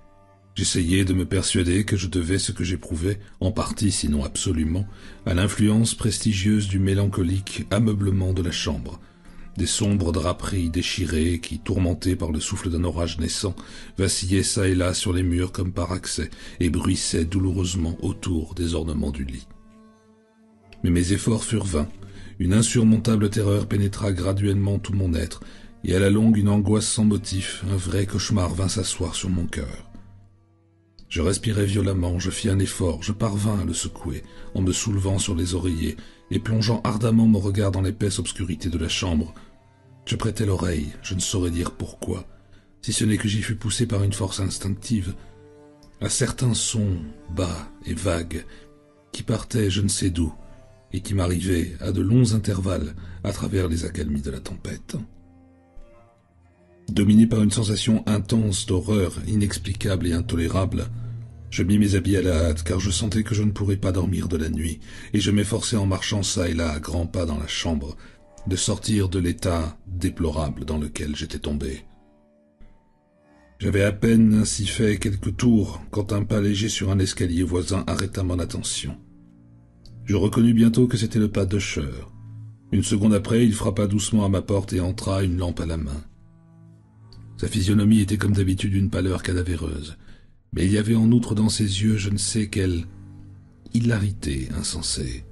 J'essayais de me persuader que je devais ce que j'éprouvais, en partie sinon absolument, à l'influence prestigieuse du mélancolique ameublement de la chambre, des sombres draperies déchirées qui, tourmentées par le souffle d'un orage naissant, vacillaient çà et là sur les murs comme par accès et bruissaient douloureusement autour des ornements du lit. Mais mes efforts furent vains, une insurmontable terreur pénétra graduellement tout mon être, et à la longue une angoisse sans motif, un vrai cauchemar vint s'asseoir sur mon cœur. Je respirai violemment, je fis un effort, je parvins à le secouer, en me soulevant sur les oreillers et plongeant ardemment mon regard dans l'épaisse obscurité de la chambre. Je prêtai l'oreille, je ne saurais dire pourquoi, si ce n'est que j'y fus poussé par une force instinctive, à certains sons bas et vagues qui partaient je ne sais d'où et qui m'arrivaient à de longs intervalles à travers les accalmies de la tempête. Dominé par une sensation intense d'horreur inexplicable et intolérable, je mis mes habits à la hâte car je sentais que je ne pourrais pas dormir de la nuit, et je m'efforçais en marchant çà et là à grands pas dans la chambre, de sortir de l'état déplorable dans lequel j'étais tombé. J'avais à peine ainsi fait quelques tours quand un pas léger sur un escalier voisin arrêta mon attention. Je reconnus bientôt que c'était le pas d'Usher. Une seconde après, il frappa doucement à ma porte et entra, une lampe à la main. Sa physionomie était comme d'habitude une pâleur cadavéreuse, mais il y avait en outre dans ses yeux je ne sais quelle hilarité insensée,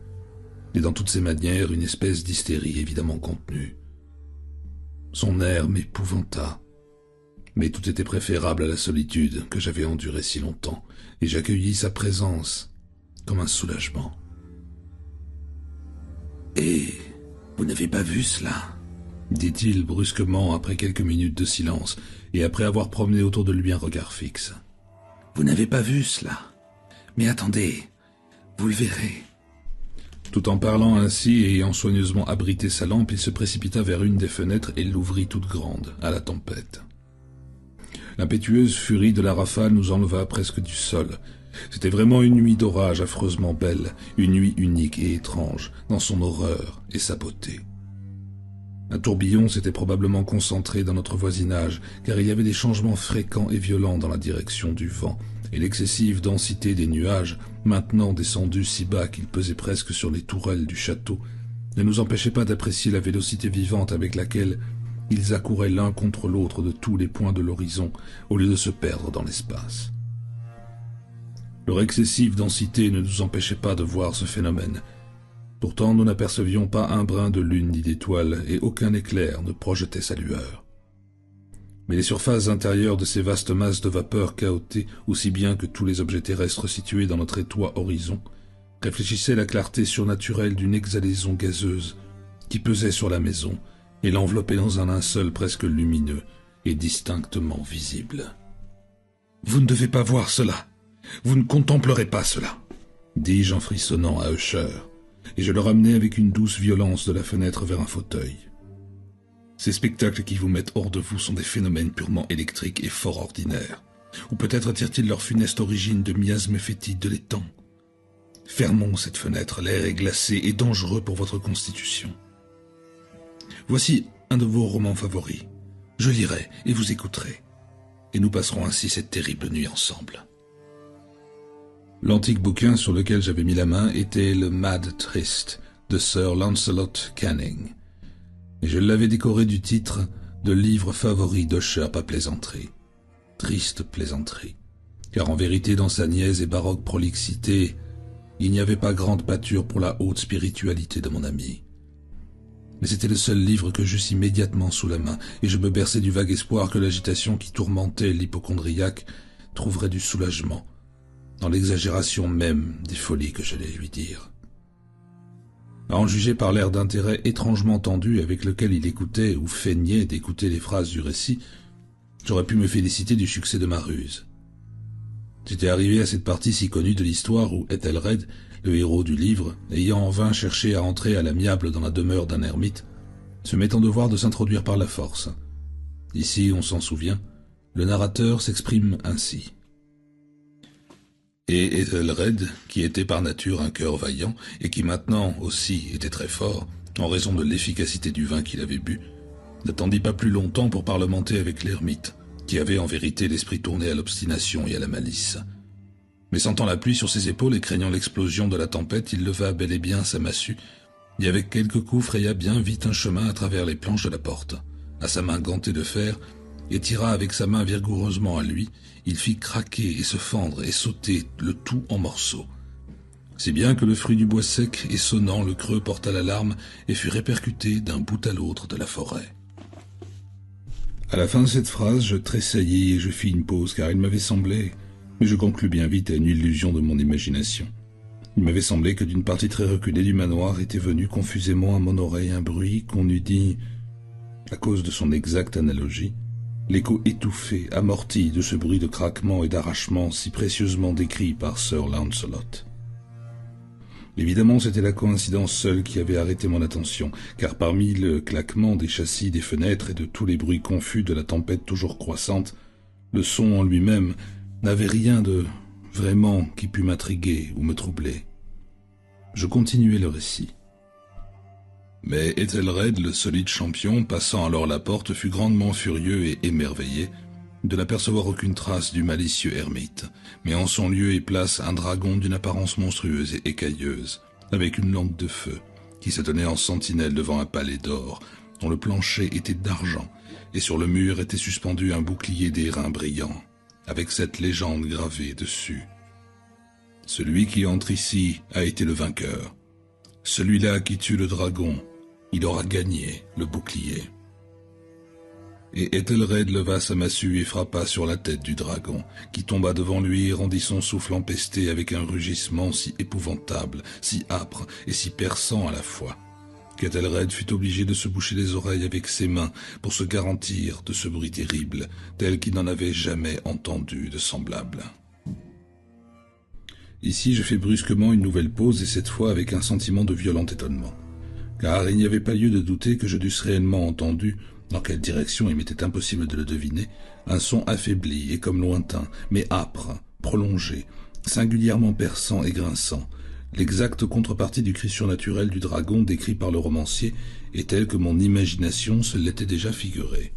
et dans toutes ses manières une espèce d'hystérie évidemment contenue. Son air m'épouvanta, mais tout était préférable à la solitude que j'avais endurée si longtemps, et j'accueillis sa présence comme un soulagement. « Et vous n'avez pas vu cela ?» dit-il brusquement après quelques minutes de silence, et après avoir promené autour de lui un regard fixe. « Vous n'avez pas vu cela? Mais attendez, vous le verrez. » Tout en parlant ainsi et ayant soigneusement abrité sa lampe, il se précipita vers une des fenêtres et l'ouvrit toute grande, à la tempête. L'impétueuse furie de la rafale nous enleva presque du sol. C'était vraiment une nuit d'orage affreusement belle, une nuit unique et étrange, dans son horreur et sa beauté. Un tourbillon s'était probablement concentré dans notre voisinage, car il y avait des changements fréquents et violents dans la direction du vent, et l'excessive densité des nuages, maintenant descendus si bas qu'ils pesaient presque sur les tourelles du château, ne nous empêchait pas d'apprécier la vélocité vivante avec laquelle ils accouraient l'un contre l'autre de tous les points de l'horizon, au lieu de se perdre dans l'espace. Leur excessive densité ne nous empêchait pas de voir ce phénomène. Pourtant, nous n'apercevions pas un brin de lune ni d'étoile, et aucun éclair ne projetait sa lueur. Mais les surfaces intérieures de ces vastes masses de vapeur chaotées, aussi bien que tous les objets terrestres situés dans notre étroit horizon, réfléchissaient la clarté surnaturelle d'une exhalaison gazeuse, qui pesait sur la maison et l'enveloppait dans un linceul presque lumineux et distinctement visible. « Vous ne devez pas voir cela. Vous ne contemplerez pas cela, » dis-je en frissonnant à Usher, et je le ramenai avec une douce violence de la fenêtre vers un fauteuil. Ces spectacles qui vous mettent hors de vous sont des phénomènes purement électriques et fort ordinaires. Ou peut-être tirent-ils leur funeste origine de miasmes fétides de l'étang. Fermons cette fenêtre, l'air est glacé et dangereux pour votre constitution. Voici un de vos romans favoris. Je lirai et vous écouterez. Et nous passerons ainsi cette terrible nuit ensemble. L'antique bouquin sur lequel j'avais mis la main était le Mad Trist de Sir Lancelot Canning, et je l'avais décoré du titre de livre favori d'Usher, pas plaisanterie. Triste plaisanterie, car en vérité dans sa niaise et baroque prolixité, il n'y avait pas grande pâture pour la haute spiritualité de mon ami. Mais c'était le seul livre que j'eusse immédiatement sous la main, et je me berçais du vague espoir que l'agitation qui tourmentait l'hypocondriaque trouverait du soulagement dans l'exagération même des folies que j'allais lui dire. À en juger par l'air d'intérêt étrangement tendu avec lequel il écoutait ou feignait d'écouter les phrases du récit, j'aurais pu me féliciter du succès de ma ruse. J'étais arrivé à cette partie si connue de l'histoire où Ethelred, le héros du livre, ayant en vain cherché à entrer à l'amiable dans la demeure d'un ermite, se met en devoir de s'introduire par la force. Ici, on s'en souvient, le narrateur s'exprime ainsi. Et Ethelred, qui était par nature un cœur vaillant, et qui maintenant aussi était très fort, en raison de l'efficacité du vin qu'il avait bu, n'attendit pas plus longtemps pour parlementer avec l'ermite, qui avait en vérité l'esprit tourné à l'obstination et à la malice. Mais sentant la pluie sur ses épaules et craignant l'explosion de la tempête, il leva bel et bien sa massue, et avec quelques coups fraya bien vite un chemin à travers les planches de la porte. À sa main gantée de fer, et tira avec sa main vigoureusement à lui, il fit craquer et se fendre et sauter le tout en morceaux. Si bien que le fruit du bois sec et sonnant, le creux porta l'alarme et fut répercuté d'un bout à l'autre de la forêt. À la fin de cette phrase, je tressaillis et je fis une pause, car il m'avait semblé, mais je conclus bien vite à une illusion de mon imagination. Il m'avait semblé que d'une partie très reculée du manoir était venu confusément à mon oreille un bruit qu'on eût dit, à cause de son exacte analogie, l'écho étouffé, amorti de ce bruit de craquement et d'arrachement si précieusement décrit par Sir Lancelot. Évidemment, c'était la coïncidence seule qui avait arrêté mon attention, car parmi le claquement des châssis des fenêtres et de tous les bruits confus de la tempête toujours croissante, le son en lui-même n'avait rien de vraiment qui pût m'intriguer ou me troubler. Je continuai le récit. Mais Ethelred, le solide champion, passant alors la porte, fut grandement furieux et émerveillé de n'apercevoir aucune trace du malicieux ermite, mais en son lieu et place un dragon d'une apparence monstrueuse et écailleuse, avec une langue de feu, qui se tenait en sentinelle devant un palais d'or, dont le plancher était d'argent, et sur le mur était suspendu un bouclier d'airain brillant, avec cette légende gravée dessus. « Celui qui entre ici a été le vainqueur. Celui-là qui tue le dragon, il aura gagné le bouclier. » Et Ethelred leva sa massue et frappa sur la tête du dragon, qui tomba devant lui et rendit son souffle empesté avec un rugissement si épouvantable, si âpre et si perçant à la fois, qu'Ethelred fut obligé de se boucher les oreilles avec ses mains pour se garantir de ce bruit terrible, tel qu'il n'en avait jamais entendu de semblable. Ici, je fais brusquement une nouvelle pause, et cette fois avec un sentiment de violent étonnement, car il n'y avait pas lieu de douter que je dusse réellement entendu, dans quelle direction il m'était impossible de le deviner, un son affaibli et comme lointain, mais âpre, prolongé, singulièrement perçant et grinçant, l'exacte contrepartie du cri surnaturel du dragon décrit par le romancier, et tel que mon imagination se l'était déjà figuré.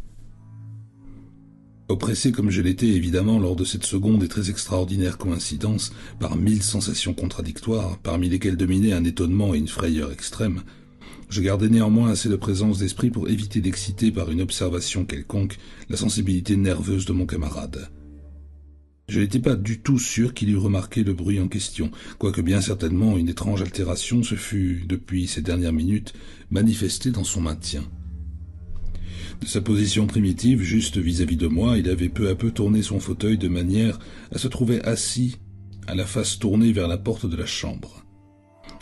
Oppressé comme je l'étais évidemment lors de cette seconde et très extraordinaire coïncidence, par 1000 sensations contradictoires, parmi lesquelles dominaient un étonnement et une frayeur extrême, je gardais néanmoins assez de présence d'esprit pour éviter d'exciter par une observation quelconque la sensibilité nerveuse de mon camarade. Je n'étais pas du tout sûr qu'il eût remarqué le bruit en question, quoique bien certainement une étrange altération se fût, depuis ces dernières minutes, manifestée dans son maintien. De sa position primitive, juste vis-à-vis de moi, il avait peu à peu tourné son fauteuil de manière à se trouver assis, à la face tournée vers la porte de la chambre.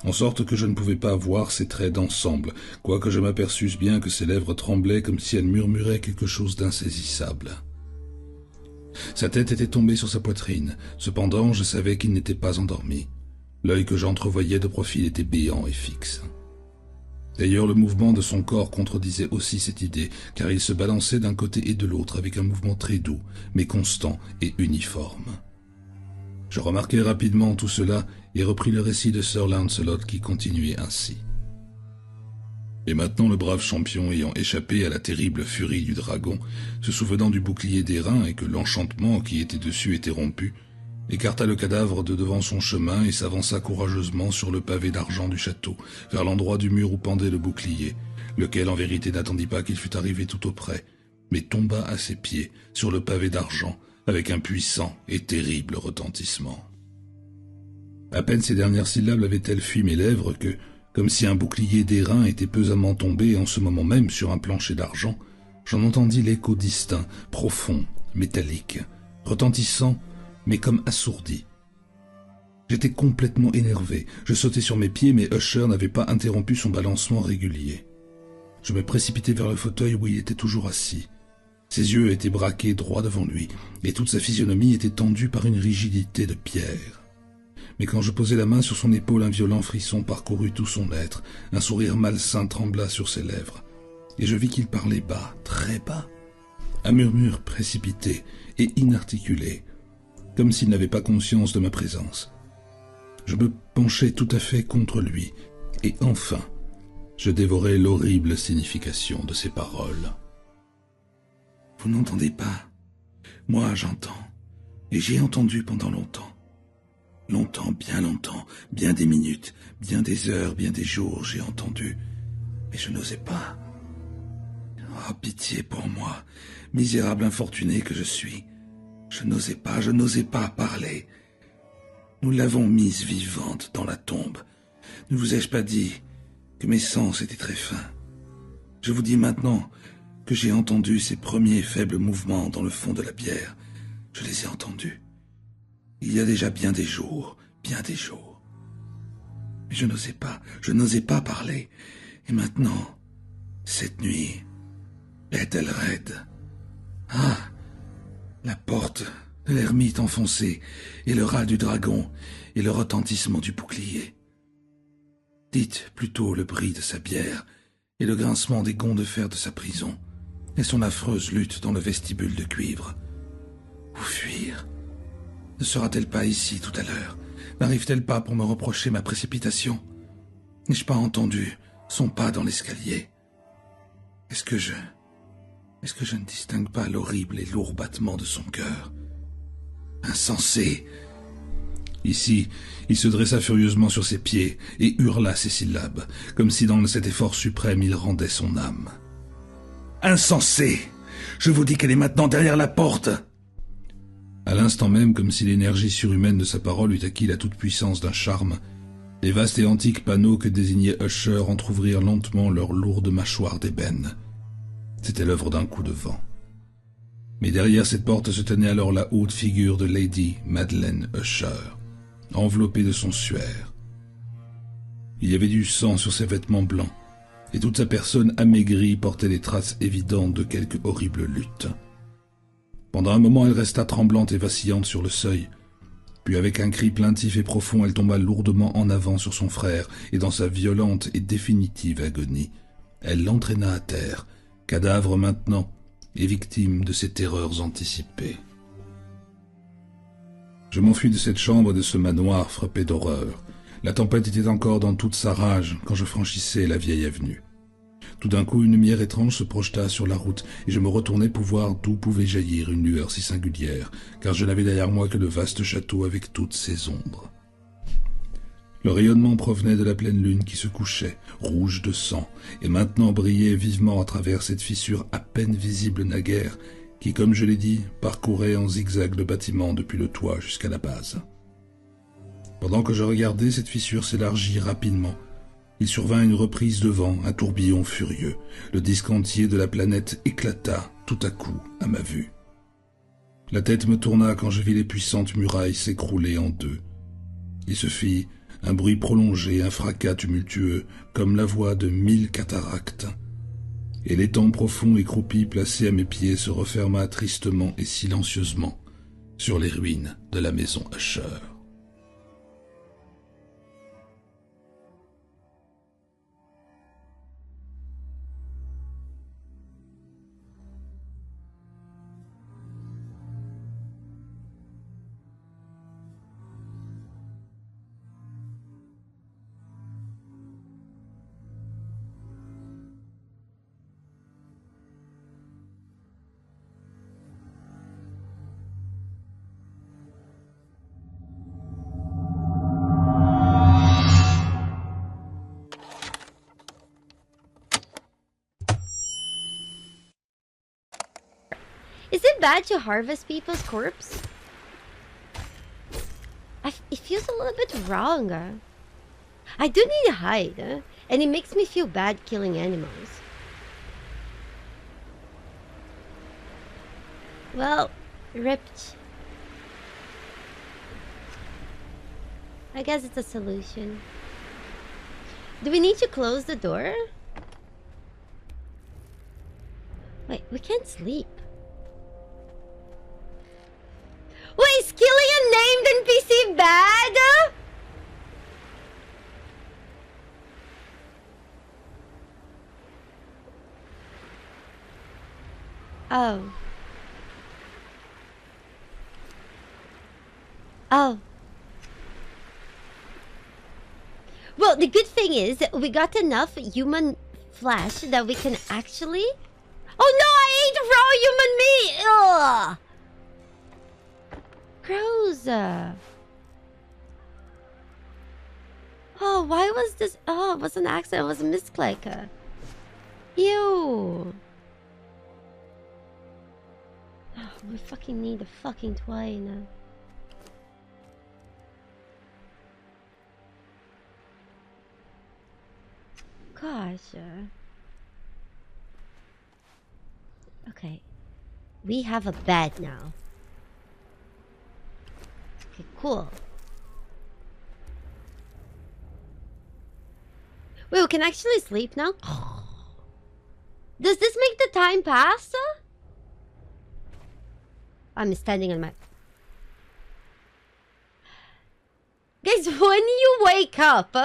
en sorte que je ne pouvais pas voir ses traits d'ensemble, quoique je m'aperçusse bien que ses lèvres tremblaient comme si elles murmuraient quelque chose d'insaisissable. Sa tête était tombée sur sa poitrine, cependant je savais qu'il n'était pas endormi. L'œil que j'entrevoyais de profil était béant et fixe. D'ailleurs, le mouvement de son corps contredisait aussi cette idée, car il se balançait d'un côté et de l'autre avec un mouvement très doux, mais constant et uniforme. Je remarquai rapidement tout cela et repris le récit de Sir Lancelot qui continuait ainsi. Et maintenant le brave champion ayant échappé à la terrible furie du dragon, se souvenant du bouclier d'airain et que l'enchantement qui était dessus était rompu, écarta le cadavre de devant son chemin et s'avança courageusement sur le pavé d'argent du château, vers l'endroit du mur où pendait le bouclier, lequel en vérité n'attendit pas qu'il fût arrivé tout auprès, mais tomba à ses pieds, sur le pavé d'argent, avec un puissant et terrible retentissement. À peine ces dernières syllabes avaient-elles fui mes lèvres que, comme si un bouclier d'airain était pesamment tombé en ce moment même sur un plancher d'argent, j'en entendis l'écho distinct, profond, métallique, retentissant, mais comme assourdi. J'étais complètement énervé, je sautai sur mes pieds, mais Usher n'avait pas interrompu son balancement régulier. Je me précipitai vers le fauteuil où il était toujours assis. Ses yeux étaient braqués droit devant lui, et toute sa physionomie était tendue par une rigidité de pierre. Mais quand je posai la main sur son épaule, un violent frisson parcourut tout son être, un sourire malsain trembla sur ses lèvres, et je vis qu'il parlait bas, très bas, un murmure précipité et inarticulé, comme s'il n'avait pas conscience de ma présence. Je me penchai tout à fait contre lui, et enfin, je dévorai l'horrible signification de ses paroles. « Vous n'entendez pas? Moi, j'entends, et j'ai entendu pendant longtemps. Longtemps, bien des minutes, bien des heures, bien des jours, j'ai entendu, mais je n'osais pas. Oh, pitié pour moi, misérable infortuné que je suis. Je n'osais pas parler. Nous l'avons mise vivante dans la tombe. Ne vous ai-je pas dit que mes sens étaient très fins? Je vous dis maintenant que j'ai entendu ces premiers faibles mouvements dans le fond de la bière. Je les ai entendus. Il y a déjà bien des jours. Mais je n'osais pas parler. Et maintenant, cette nuit, est-elle raide? Ah! La porte de l'ermite enfoncée, et le râle du dragon, et le retentissement du bouclier. Dites plutôt le bruit de sa bière, et le grincement des gonds de fer de sa prison, et son affreuse lutte dans le vestibule de cuivre. Où fuir? Ne sera-t-elle pas ici tout à l'heure? N'arrive-t-elle pas pour me reprocher ma précipitation? N'ai-je pas entendu son pas dans l'escalier? Est-ce que je ne distingue pas l'horrible et lourd battement de son cœur? Insensé! Ici, il se dressa furieusement sur ses pieds et hurla ces syllabes, comme si dans cet effort suprême il rendait son âme. Insensé! Je vous dis qu'elle est maintenant derrière la porte! À l'instant même, comme si l'énergie surhumaine de sa parole eût acquis la toute-puissance d'un charme, les vastes et antiques panneaux que désignait Usher entr'ouvrirent lentement leurs lourdes mâchoires d'ébène. C'était l'œuvre d'un coup de vent. Mais derrière cette porte se tenait alors la haute figure de Lady Madeleine Usher, enveloppée de son suaire. Il y avait du sang sur ses vêtements blancs, et toute sa personne amaigrie portait les traces évidentes de quelque horrible lutte. Pendant un moment, elle resta tremblante et vacillante sur le seuil, puis avec un cri plaintif et profond, elle tomba lourdement en avant sur son frère, et dans sa violente et définitive agonie, elle l'entraîna à terre, cadavre maintenant, et victime de ses terreurs anticipées. Je m'enfuis de cette chambre et de ce manoir frappé d'horreur. La tempête était encore dans toute sa rage quand je franchissais la vieille avenue. Tout d'un coup, une lumière étrange se projeta sur la route, et je me retournai pour voir d'où pouvait jaillir une lueur si singulière, car je n'avais derrière moi que le vaste château avec toutes ses ombres. Le rayonnement provenait de la pleine lune qui se couchait, rouge de sang, et maintenant brillait vivement à travers cette fissure à peine visible naguère, qui, comme je l'ai dit, parcourait en zigzag le bâtiment depuis le toit jusqu'à la base. Pendant que je regardais, cette fissure s'élargit rapidement. Il survint une reprise de vent, un tourbillon furieux. Le disque entier de la planète éclata tout à coup à ma vue. La tête me tourna quand je vis les puissantes murailles s'écrouler en deux. Il se fit un bruit prolongé, un fracas tumultueux, comme la voix de 1000 cataractes. Et l'étang profond et croupi placé à mes pieds se referma tristement et silencieusement sur les ruines de la maison Usher.
Is it bad to harvest people's corpse? It feels a little bit wrong. I do need a hide, and it makes me feel bad killing animals. Well, ripped. I guess it's a solution. Do we need to close the door? Wait, we can't sleep. Wait, is killing a named NPC bad? Oh. Oh. Well, the good thing is that we got enough human flesh that we can actually... Oh no, I ate raw human meat! Ugh! Gross. Oh, why was this? Oh, it was an accident. It was a misclick. Ew. Oh, we fucking need a fucking twine. Gosh. Okay. We have a bed now. Okay, cool. Wait, we can actually sleep now? Does this make the time pass? I'm standing on my... Guys, when you wake up,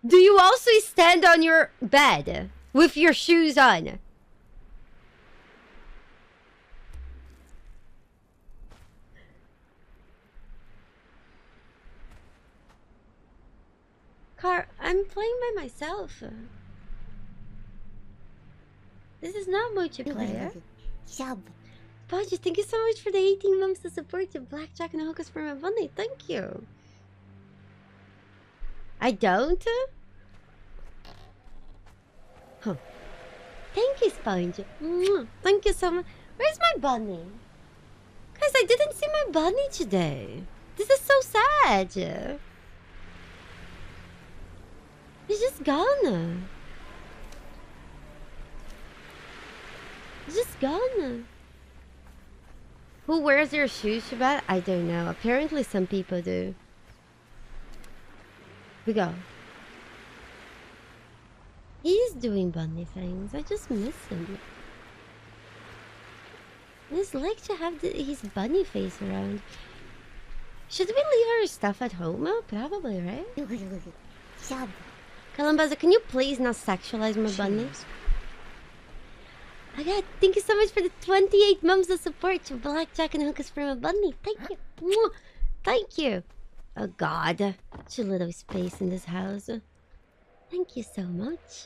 do you also stand on your bed with your shoes on? I'm playing by myself. This is not multiplayer. Budget, thank you so much for the 18 months of support to Blackjack and Hookers for my money. Thank you. I don't? Huh. Thank you, Sponge. Thank you so much. Where's my bunny? Guys, I didn't see my bunny today. This is so sad. He's just gone. He's just gone. Who wears their shoes, Shabbat? I don't know. Apparently some people do. We go. He's doing bunny things. I just miss him. I just like to have his bunny face around. Should we leave our stuff at home? Oh, probably, right? Kalambaza, can you please not sexualize my bunny? Okay, thank you so much for the 28 months of support to Blackjack and Hookers for my bunny. Thank you. Thank you. Oh god, too little space in this house. Thank you so much.